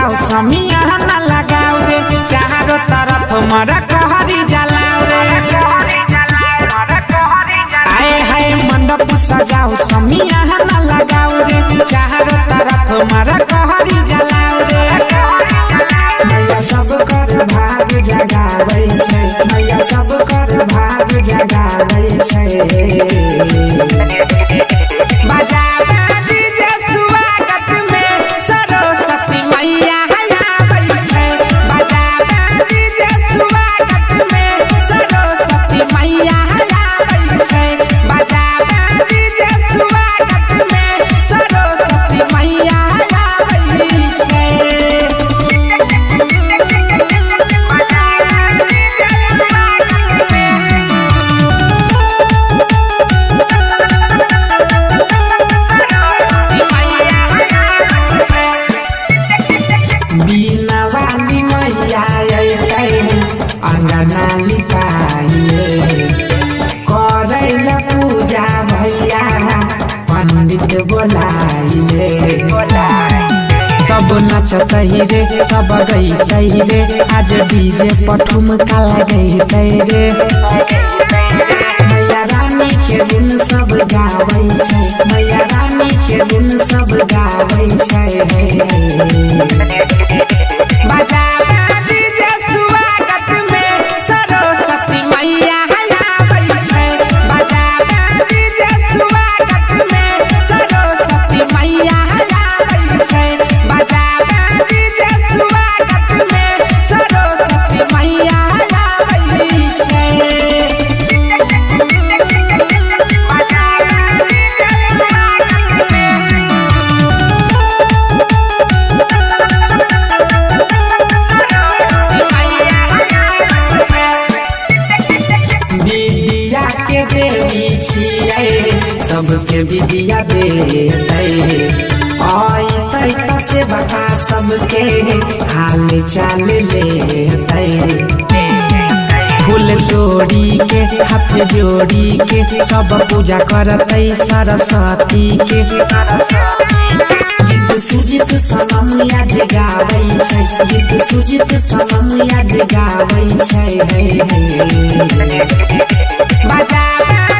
सजाओ समिया न लगाओ रे चारों तरफ मरा कहरी जलाओ रे आए हाय मंडप सजाओ समिया न लगाओ रे चारों तरफ मरा कहरी जलाओ रे मैया सब कर भाग जगावे छै मैया सब कर भाग जगावे छै बजावे डीजे स्वागत में सरस्वती मैया आबै छै बजावे डीजे स्वागत में सरस्वती मैया आबै छै बजावे डीजे स्वागत में सरस्वती मैया आबै छै अंगना लिपाइले करैला पूजा भैया पंडित बोलाइले सब नचतै रे सब गईतै रे आज डीजे पठुम काला गईतै रे मैया रानी के गुण सब गाबै छै मैया रानी के गुण सब गाबै छै बजावे डीजे स्वागत में सरस्वती मैया आबै छै बजावे डीजे स्वागत में सरस्वती मैया आबै छै बजावे डीजे स्वागत में सरस्वती मैया आबै छै सबके विद्या देतै आइतै त से बता सबके हाल चाल लेतै फूल तोड़ी के हाथ जोड़ी के सब पूजा करतै सरस्वती के गीत सुजित सनम याद गाबै छै गीत सुजित सनम याद गाबै छै बजावे